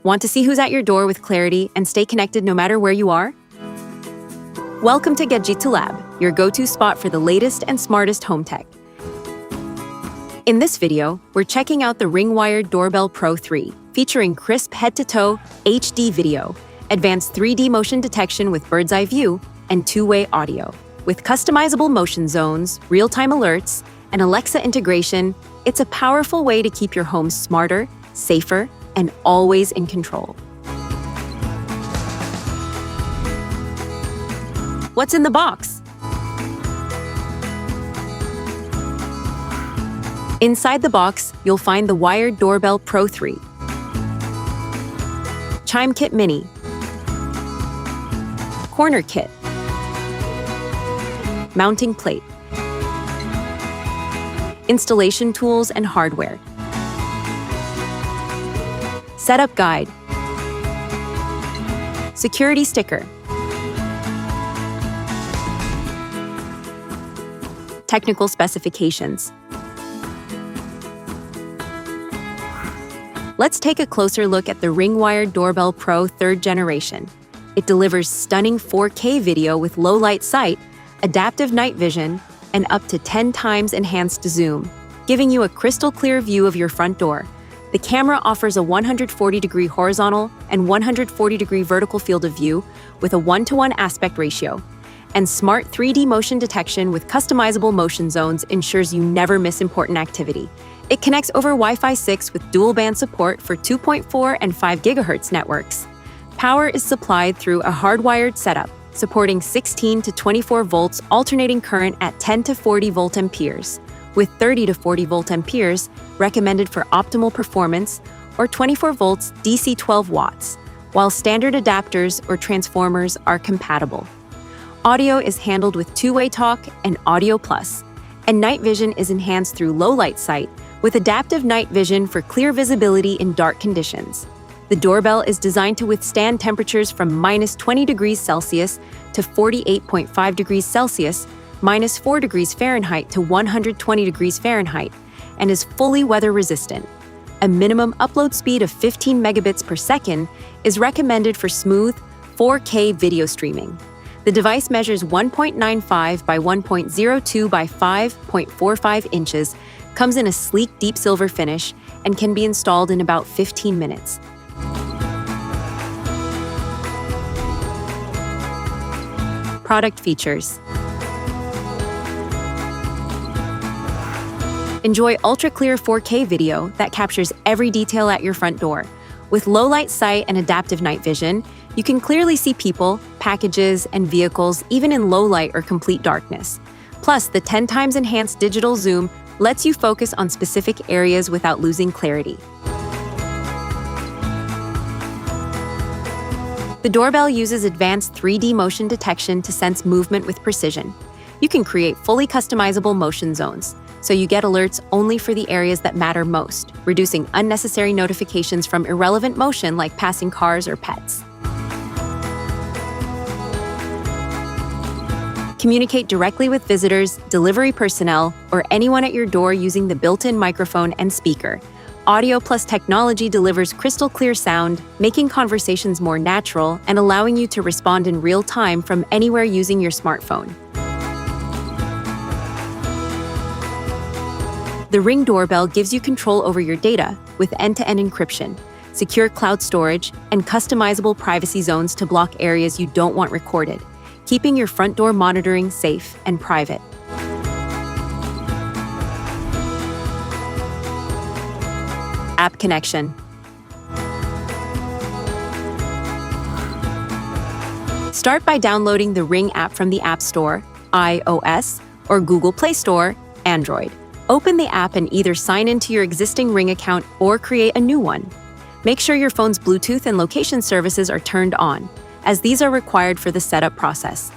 Want to see who's at your door with clarity and stay connected no matter where you are? Welcome to Gadgeto Lab, your go-to spot for the latest and smartest home tech. In this video, we're checking out the Ring Wired Doorbell Pro 3, featuring crisp head-to-toe HD video, advanced 3D motion detection with bird's eye view, and two-way audio. With customizable motion zones, real-time alerts, and Alexa integration, it's a powerful way to keep your home smarter, safer, and always in control. What's in the box? Inside the box, you'll find the Wired Doorbell Pro 3, Chime Kit Mini, Corner Kit, Mounting Plate, Installation Tools and Hardware, Setup Guide, Security Sticker, Technical Specifications. Let's take a closer look at the Ring Wired Doorbell Pro 3rd generation. It delivers stunning 4K video with low light sight, adaptive night vision, and up to 10 times enhanced zoom, giving you a crystal clear view of your front door. The camera offers a 140-degree horizontal and 140-degree vertical field of view with a 1:1 aspect ratio. And smart 3D motion detection with customizable motion zones ensures you never miss important activity. It connects over Wi-Fi 6 with dual-band support for 2.4 and 5 GHz networks. Power is supplied through a hardwired setup, supporting 16 to 24 volts alternating current at 10 to 40 volt amperes, with 30 to 40 volt amperes recommended for optimal performance, or 24 volts DC 12 watts, while standard adapters or transformers are compatible. Audio is handled with two-way talk and Audio Plus, and night vision is enhanced through low light sight with adaptive night vision for clear visibility in dark conditions. The doorbell is designed to withstand temperatures from -20 degrees Celsius to 48.5 degrees Celsius, -4 degrees Fahrenheit to 120 degrees Fahrenheit, and is fully weather resistant. A minimum upload speed of 15 megabits per second is recommended for smooth 4K video streaming. The device measures 1.95 by 1.02 by 5.45 inches, comes in a sleek deep silver finish, and can be installed in about 15 minutes. Product features. Enjoy ultra-clear 4K video that captures every detail at your front door. With low light sight and adaptive night vision, you can clearly see people, packages, and vehicles even in low light or complete darkness. Plus, the 10 times enhanced digital zoom lets you focus on specific areas without losing clarity. The doorbell uses advanced 3D motion detection to sense movement with precision. You can create fully customizable motion zones, so you get alerts only for the areas that matter most, reducing unnecessary notifications from irrelevant motion like passing cars or pets. Communicate directly with visitors, delivery personnel, or anyone at your door using the built-in microphone and speaker. Audio Plus technology delivers crystal clear sound, making conversations more natural and allowing you to respond in real time from anywhere using your smartphone. The Ring doorbell gives you control over your data with end-to-end encryption, secure cloud storage, and customizable privacy zones to block areas you don't want recorded, keeping your front door monitoring safe and private. App connection. Start by downloading the Ring app from the App Store, iOS, or Google Play Store, Android. Open the app and either sign into your existing Ring account or create a new one. Make sure your phone's Bluetooth and location services are turned on, as these are required for the setup process.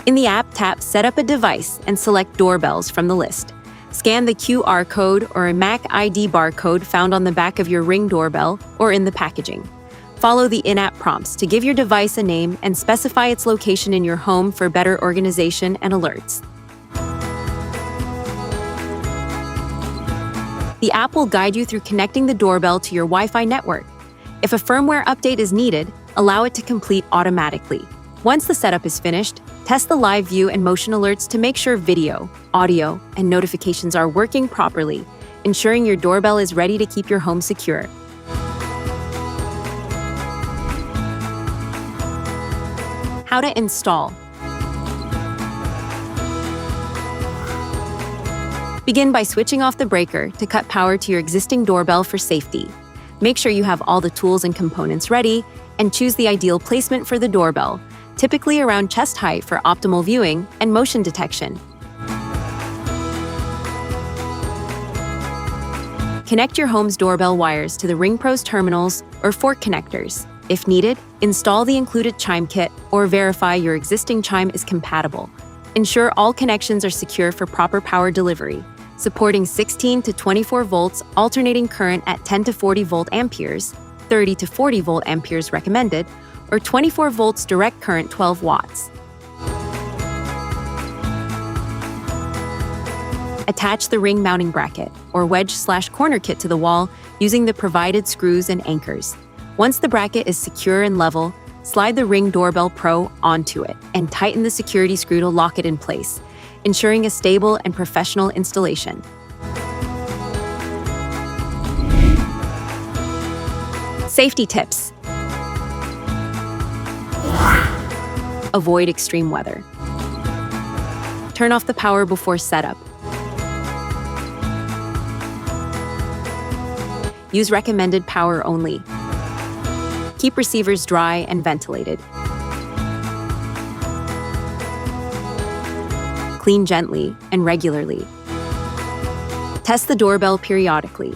In the app, tap Set up a device and select doorbells from the list. Scan the QR code or a Mac ID barcode found on the back of your Ring doorbell or in the packaging. Follow the in-app prompts to give your device a name and specify its location in your home for better organization and alerts. The app will guide you through connecting the doorbell to your Wi-Fi network. If a firmware update is needed, allow it to complete automatically. Once the setup is finished, test the live view and motion alerts to make sure video, audio, and notifications are working properly, ensuring your doorbell is ready to keep your home secure. How to install. Begin by switching off the breaker to cut power to your existing doorbell for safety. Make sure you have all the tools and components ready, and choose the ideal placement for the doorbell, typically around chest height for optimal viewing and motion detection. Connect your home's doorbell wires to the Ring Pro's terminals or fork connectors. If needed, install the included chime kit or verify your existing chime is compatible. Ensure all connections are secure for proper power delivery, supporting 16 to 24 volts alternating current at 10 to 40 volt amperes, 30 to 40 volt amperes recommended, or 24 volts direct current 12 watts. Attach the ring mounting bracket or wedge/corner kit to the wall using the provided screws and anchors. Once the bracket is secure and level, slide the Ring Doorbell Pro onto it and tighten the security screw to lock it in place, ensuring a stable and professional installation. Safety tips. Avoid extreme weather. Turn off the power before setup. Use recommended power only. Keep receivers dry and ventilated. Clean gently and regularly. Test the doorbell periodically.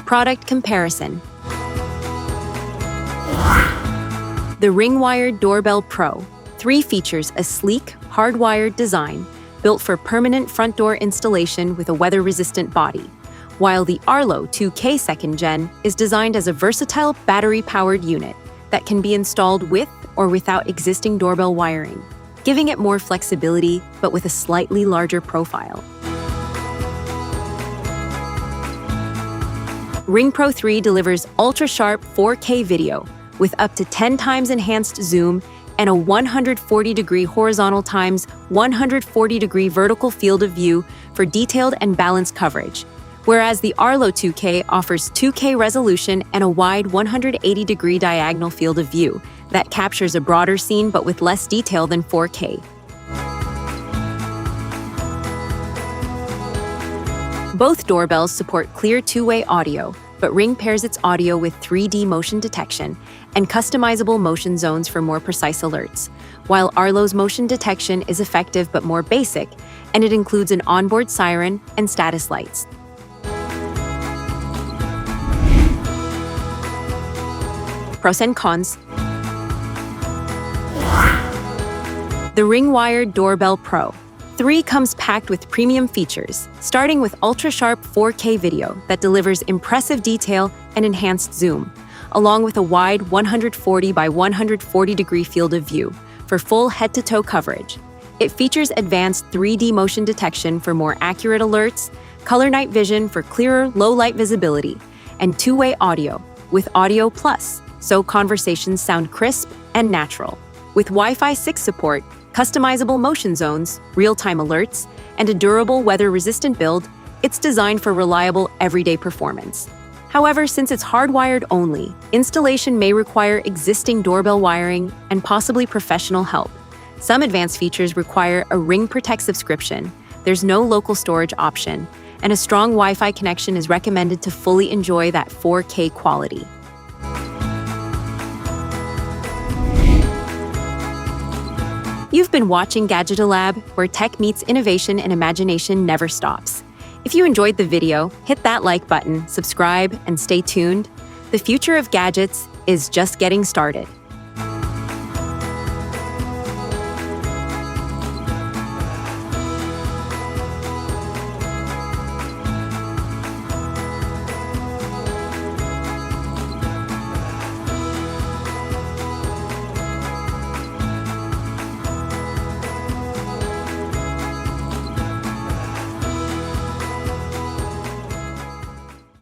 Product comparison. The Ring Wired Doorbell Pro 3 features a sleek, hardwired design built for permanent front door installation with a weather-resistant body, while the Arlo 2K 2nd Gen is designed as a versatile battery-powered unit that can be installed with or without existing doorbell wiring, giving it more flexibility but with a slightly larger profile. Ring Pro 3 delivers ultra-sharp 4K video with up to 10 times enhanced zoom and a 140-degree horizontal times 140-degree vertical field of view for detailed and balanced coverage, whereas the Arlo 2K offers 2K resolution and a wide 180-degree diagonal field of view that captures a broader scene but with less detail than 4K. Both doorbells support clear two-way audio, but Ring pairs its audio with 3D motion detection and customizable motion zones for more precise alerts, while Arlo's motion detection is effective but more basic, and it includes an onboard siren and status lights. Pros and cons. The Ring Wired Doorbell Pro 3 comes packed with premium features, starting with ultra-sharp 4K video that delivers impressive detail and enhanced zoom, along with a wide 140 by 140-degree field of view for full head-to-toe coverage. It features advanced 3D motion detection for more accurate alerts, color night vision for clearer low-light visibility, and two-way audio with Audio Plus, so conversations sound crisp and natural. With Wi-Fi 6 support, customizable motion zones, real-time alerts, and a durable weather-resistant build, it's designed for reliable everyday performance. However, since it's hardwired only, installation may require existing doorbell wiring and possibly professional help. Some advanced features require a Ring Protect subscription, there's no local storage option, and a strong Wi-Fi connection is recommended to fully enjoy that 4K quality. You've been watching Gadgeto Lab, where tech meets innovation and imagination never stops. If you enjoyed the video, hit that like button, subscribe, and stay tuned. The future of gadgets is just getting started.